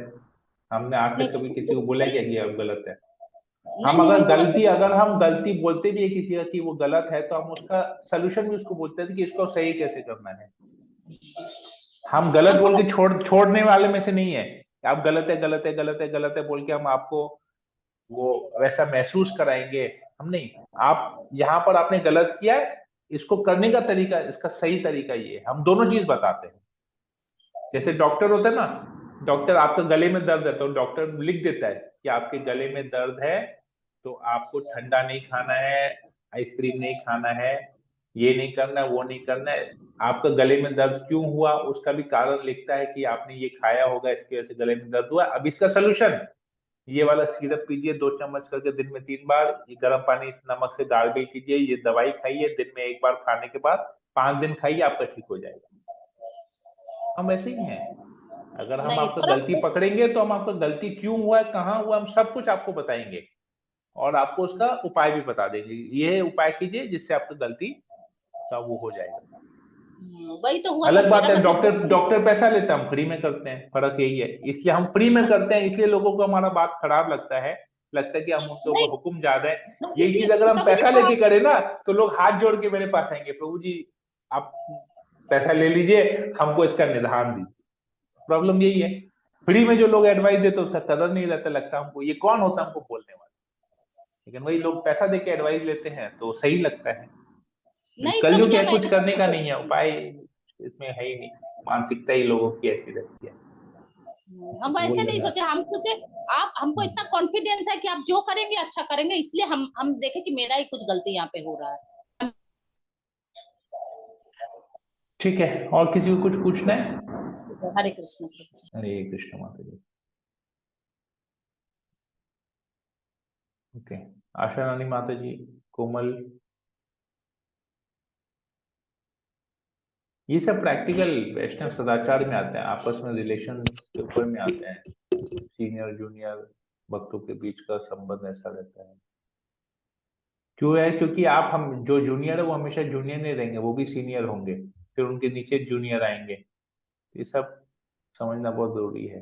हमने आज तक कभी किसी को बोला क्या कि आप गलत है? नहीं नहीं, हमको बस अगर हम गलती बोलते भी है किसी का कि वो गलत है, तो हम उसका सोल्यूशन भी उसको बोलते थे कि इसको सही कैसे करना है। हम गलत हमको बोल बस के छोड़ने वाले में से नहीं है कि आप गलत है गलत है गलत है गलत है बोल के हम आपको वो वैसा महसूस कराएंगे। हम नहीं। आप यहाँ पर आपने गलत किया है, इसको करने का तरीका, इसका सही तरीका ये है। हम दोनों चीज बताते हैं। जैसे डॉक्टर होता है ना, डॉक्टर आपके गले में दर्द है तो डॉक्टर लिख देता है कि आपके गले में दर्द है तो आपको ठंडा नहीं खाना है, आइसक्रीम नहीं खाना है, ये नहीं करना है, वो नहीं करना है। आपका गले में दर्द क्यों हुआ उसका भी कारण लिखता है कि आपने ये खाया होगा, इसकी वजह से गले में दर्द हुआ। अब इसका सोल्यूशन, ये वाला सिरप पीजिए 2 चम्मच करके दिन में 3 बार, ये गर्म पानी इस नमक से गार्गल कीजिए, ये दवाई खाइए दिन में 1 बार खाने के बाद 5 दिन खाइए, आपका ठीक हो जाएगा। हम ऐसे ही हैं, अगर हम नहीं आपका फर्क गलती पकड़ेंगे तो हम आपका गलती क्यों हुआ है, कहाँ हुआ, हम सब कुछ आपको बताएंगे और आपको उसका उपाय भी बता देंगे, ये उपाय कीजिए जिससे आपका गलती का वो हो जाएगा। वही तो हुआ था अलग बात मेरा है, मतलब डॉक्टर पैसा लेता है, हम फ्री में करते हैं, फर्क यही है। इसलिए हम फ्री में करते हैं, इसलिए लोगों को हमारा बात खराब लगता है कि हम उनके नहीं ऊपर हुक्म ज्यादा है। प्रभु यही जी चीज अगर हम प्रभु जी पैसा लेके करें ना तो लोग हाथ जोड़ के मेरे पास आएंगे, प्रभु जी आप पैसा ले लीजिए, हमको इसका निदान दीजिए। प्रॉब्लम यही है, फ्री में जो लोग एडवाइस देते उसका कदर नहीं रहता, लगता हमको ये कौन होता है हमको बोलने वाला। लेकिन वही लोग पैसा देके एडवाइस लेते हैं तो सही लगता है। नहीं प्रभु कलयुग जी है, हम कुछ ऐसा करने नहीं का नहीं है सोचते। उपाय, इसमें है ही नहीं, मानसिकता ही लोगों की ऐसी रहती है। हम वही ऐसे नहीं लगा। सोचे, हम सोचे आप हमको इतना कॉन्फिडेंस है कि आप जो करेंगे अच्छा करेंगे, इसलिए हम देखे कि मेरा ही कुछ गलती यहाँ पे हो रहा है। ठीक है, और किसी को कुछ पूछना है? हरे कृष्ण प्रभु जी। हरे कृष्ण माता जी। ओके, आशा रानी माता जी, कोमल, ये सब प्रैक्टिकल वैष्णव सदाचार में आते हैं, आपस में रिलेशन के ऊपर में आते हैं। सीनियर जूनियर भक्तों के बीच का संबंध ऐसा रहता है। क्यों है? क्योंकि आप, हम जो जूनियर है वो हमेशा जूनियर नहीं रहेंगे, वो भी सीनियर होंगे, फिर उनके नीचे जूनियर आएंगे। ये सब समझना बहुत जरूरी है।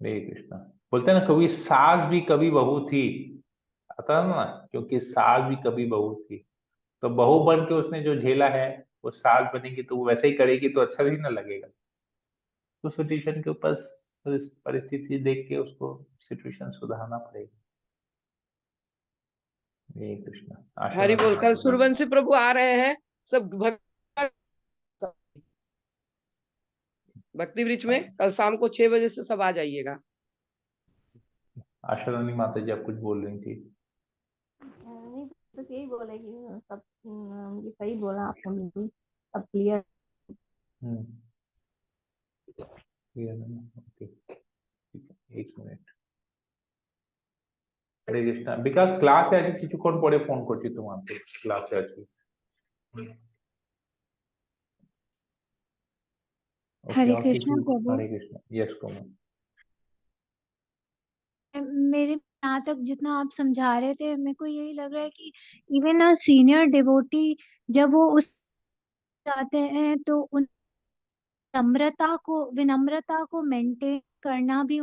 हरे कृष्णा। बोलते हैं ना, कभी सास भी कभी बहू थी, आता है ना, क्योंकि सास भी कभी बहू थी, तो बहू बन के उसने जो झेला है वो सास बनेगी तो वो वैसे ही करेगी, तो अच्छा ही ना लगेगा। तो सिचुएशन के ऊपर, परिस्थिति देख के उसको सिचुएशन सुधारना पड़ेगा। हरे कृष्णा। आशा हरि रानी बोल। कल माता जी। सूर्यवंशी प्रभु आ रहे हैं, सब भक्ति वृक्ष में कल शाम को 6 बजे से सब आ जाइएगा। आशा रानी माता जी, आप कुछ बोल रही थी? नहीं तो यही बोलेगी सब, ये सही बोला आपने, बिल्कुल सब क्लियर। क्लियर है ना? ओके, ठीक है, 1 मिनट। हरे कृष्णा। বিকাশ ক্লাসে আছে, কিছুক্ষণ পরে ফোন করছি তোমাকে, ক্লাসে আছি। ओके, हरे और कृष्णा किसी? प्रभु। हरे कृष्णा। यस कोमल। मेरे यहाँ तक जितना आप समझा रहे थे, मेरे को यही लग रहा है कि इवन अ सीनियर डिवोटी जब वो उस जाते हैं तो उन विनम्रता को मेंटेन करना भी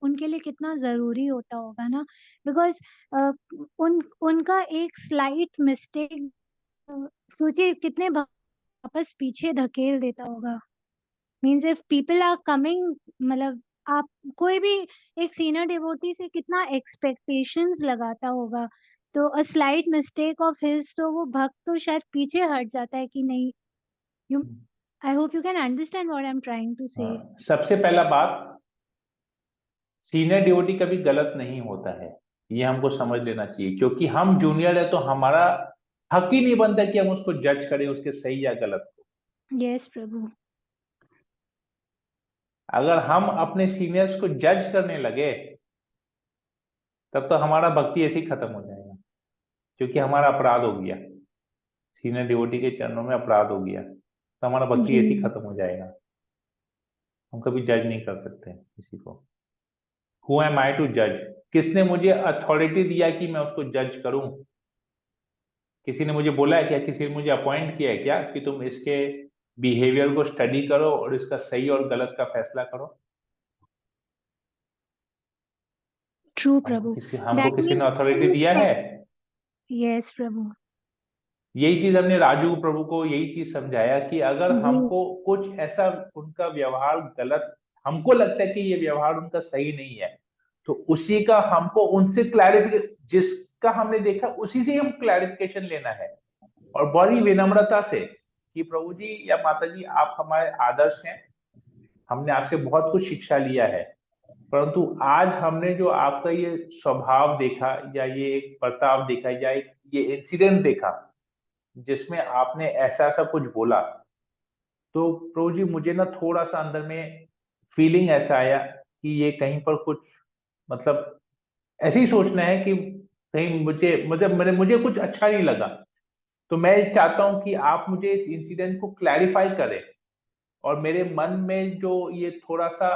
उनके लिए कितना जरूरी होता होगा ना। बिकॉज उनका एक स्लाइट मिस्टेक सोचिए कितने वापस पीछे धकेल देता होगा। Means if people are coming, मतलब आप कोई भी एक सीनियर डिवोटी से कितना एक्सपेक्टेशंस लगाता होगा, तो a slight mistake of his तो वो भक्त तो शायद पीछे हट जाता है कि नहीं। You I hope you can understand what I am trying to say. सबसे पहला बात, सीनियर डिवोटी कभी गलत नहीं होता है, ये हमको समझ लेना चाहिए। क्योंकि हम जूनियर है तो हमारा हक ही नहीं बनता कि हम उसको जज करें उसके सही या गलत को। यस प्रभु। अगर हम अपने सीनियर्स को जज करने लगे तब तो हमारा भक्ति ऐसे ही खत्म हो जाएगा, क्योंकि हमारा अपराध हो गया, सीनियर डिवोटी के चरणों में अपराध हो गया, तो हमारा भक्ति जी ऐसे ही खत्म हो जाएगा। हम कभी जज नहीं कर सकते किसी को। हु एम आई टू जज? किसने मुझे अथॉरिटी दिया कि मैं उसको जज करूं? किसी ने मुझे बोला है क्या, किसी ने मुझे अपॉइंट किया है क्या कि तुम इसके बिहेवियर को स्टडी करो और इसका सही और गलत का फैसला करो? ट्रू प्रभु। हमको दैट किसी ने अथॉरिटी मीन्स दिया है? यस प्रभु। यही चीज हमने राजू प्रभु को यही चीज समझाया कि अगर जी हमको कुछ ऐसा उनका व्यवहार गलत, हमको लगता है कि ये व्यवहार उनका सही नहीं है, तो उसी का हमको उनसे क्लैरिफिकेशन, जिसका हमने देखा उसी से हम क्लैरिफिकेशन लेना है, और बड़ी विनम्रता से कि प्रभु जी या माता जी आप हमारे आदर्श हैं, हमने आपसे बहुत कुछ शिक्षा लिया है, परंतु आज हमने जो आपका ये स्वभाव देखा या ये एक बर्ताव देखा या ये इंसिडेंट देखा जिसमें आपने ऐसा ऐसा कुछ बोला, तो प्रभु जी मुझे ना थोड़ा सा अंदर में फीलिंग ऐसा आया कि ये कहीं पर कुछ मतलब ऐसे ही सोचना है कि कहीं मुझे कुछ अच्छा नहीं लगा। तो मैं चाहता हूं कि आप मुझे इस इंसिडेंट को क्लैरिफाई करें और मेरे मन में जो ये थोड़ा सा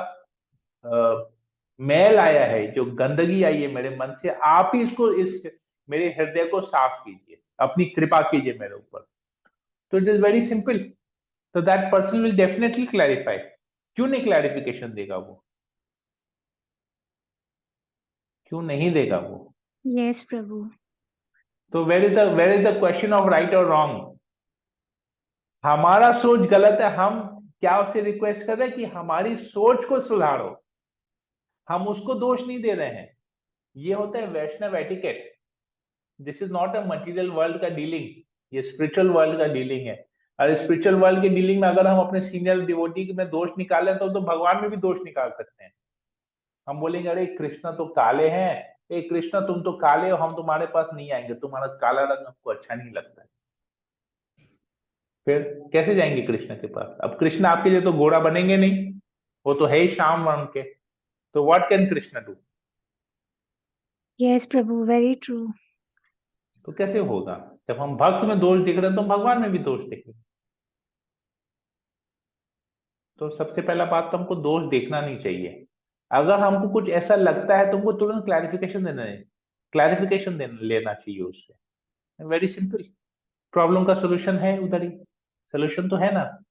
मैल आया है, जो गंदगी आई है मेरे मन से, आप ही इसको इस मेरे हृदय को साफ कीजिए, अपनी कृपा कीजिए मेरे ऊपर। तो इट इज वेरी सिंपल। तो that person will definitely clarify. क्यों नहीं क्लैरिफिकेशन देगा वो? क्यों नहीं देगा वो? यस प्रभु। तो where is the question of right और रॉन्ग? हमारा सोच गलत है, हम क्या उससे रिक्वेस्ट कर रहे हैं कि हमारी सोच को सुधारो, हम उसको दोष नहीं दे रहे हैं। ये होता है Vaishnav etiquette. This is not a material world का डीलिंग, ये स्पिरिचुअल वर्ल्ड का डीलिंग है। और स्पिरिचुअल वर्ल्ड के डीलिंग में अगर हम अपने सीनियर डिवोटी में दोष निकालें तो भगवान में भी दोष निकाल सकते हैं। हम बोलेंगे अरे कृष्णा तो काले हैं, ए कृष्णा तुम तो काले हो, हम तुम्हारे पास नहीं आएंगे, तुम्हारा काला रंग हमको अच्छा नहीं लगता है। फिर कैसे जाएंगे कृष्ण के पास? अब कृष्ण आपके लिए तो घोड़ा बनेंगे नहीं, वो तो है ही श्याम वर्ण के। तो what can Krishna do? Yes Prabhu, very true. तो कैसे होगा? जब हम भक्त में दोष देख रहे हैं तो भगवान में भी दोष देखेंगे। तो सबसे पहला बात तो हमको दोष देखना नहीं चाहिए। अगर हमको कुछ ऐसा लगता है तो हमको तुरंत क्लैरिफिकेशन लेना चाहिए उससे। Very simple. प्रॉब्लम का सोल्यूशन है उधर ही, सोल्यूशन तो है ना।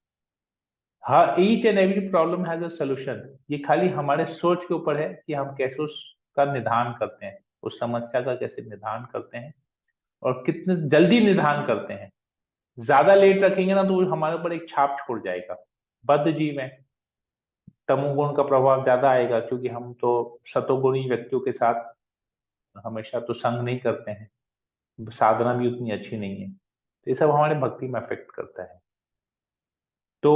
हाँ, each and every problem has a solution. ये खाली हमारे सोच के ऊपर है कि हम कैसे उसका निदान करते हैं, उस समस्या का कैसे निदान करते हैं और कितने जल्दी निदान करते हैं। ज्यादा लेट रखेंगे ना तो वो हमारे ऊपर एक छाप छोड़ जाएगा। बद्ध जीव है, तमोगुण का प्रभाव ज्यादा आएगा, क्योंकि हम तो सतोगुणी व्यक्तियों के साथ हमेशा तो संग नहीं करते हैं, साधना भी उतनी अच्छी नहीं है, तो ये सब हमारे भक्ति में अफेक्ट करता है। तो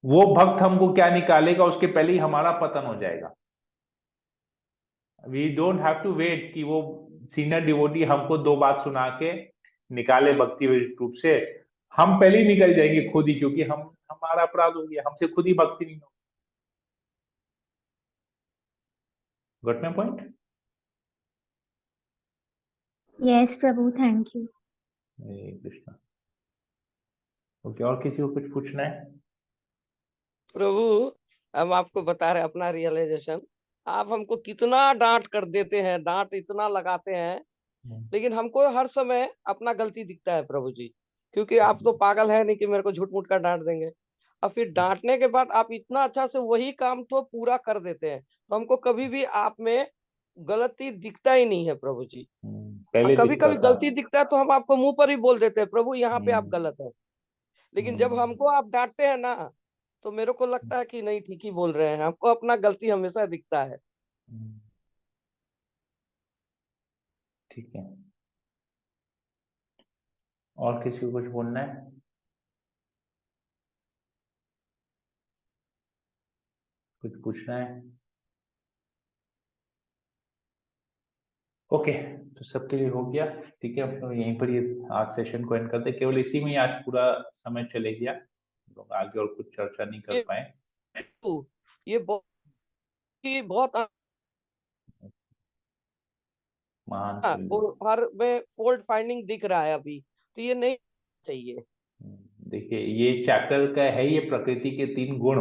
वो भक्त हमको क्या निकालेगा उसके पहले ही हमारा पतन हो जाएगा। We don't have to wait कि वो सीनियर डिवोटी हमको दो बात सुना के निकाले भक्ति रूप से। हम पहले ही निकल जाएंगे खुद ही, क्योंकि हमारा अपराध हो गया, हमसे खुद ही भक्ति नहीं होगी। Got my point? Yes Prabhu, thank you. Hare Krishna. Okay, और किसी को कुछ पूछना है? प्रभु हम आपको बता रहे हैं अपना रियलाइजेशन। आप हमको कितना डांट कर देते हैं, डांट इतना लगाते हैं, लेकिन हमको हर समय अपना गलती दिखता है प्रभु जी। क्योंकि आप तो पागल है नहीं कि मेरे को झूठ मूठ का डांट देंगे। और फिर डांटने के बाद आप इतना अच्छा से वही काम तो पूरा कर देते हैं, तो हमको कभी भी आप में गलती दिखता ही नहीं है प्रभु जी। पहले कभी दिखता कभी था। गलती दिखता है तो हम आपको मुंह पर ही बोल देते हैं प्रभु यहाँ पे आप हम्म, गलत है। लेकिन जब हमको आप डांटते हैं ना, तो मेरे को लगता है कि नहीं ठीक ही बोल रहे हैं, हमको अपना गलती हमेशा दिखता है। ठीक है। और किसी को कुछ बोलना है? कुछ पूछना है? ओके, तो सबके लिए हो गया। ठीक है, हम लोग यहीं पर ये आज सेशन को एंड करते हैं। केवल इसी में ही आज पूरा समय चले गया, लोग आगे और कुछ चर्चा नहीं कर ये पाए। ये बहुत महान और हर में फोल्ड फाइंडिंग दिख रहा है अभी, तो ये नहीं चाहिए। देखिए, ये चैप्टर का है, ये प्रकृति के तीन गुण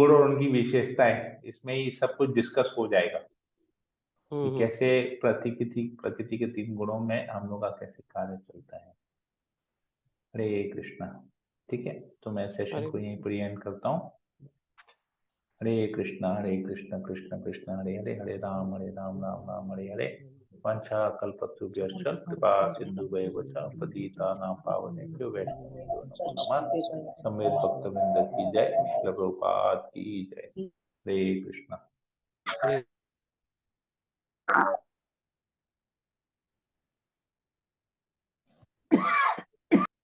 और उनकी विशेषताएं, इसमें ही सब कुछ डिस्कस हो जाएगा कि कैसे प्रकृति के तीन गुणों में हम लोग का कैसे कार्य चलता है। हरे कृष्णा। ठीक है, तो मैं सेशन को यहीं पर एंड करता हूँ। हरे कृष्णा कृष्ण कृष्ण हरे हरे, हरे राम राम राम हरे हरे। वाञ्छा कल्पतरुभ्यश्च कृपा सिन्धुभ्येव च पतितानां पावनेभ्यो वैष्णवेभ्यो नमो नमः। समेत भक्तवृंद की जय, श्रील प्रभुपाद की जय। हरे कृष्णा।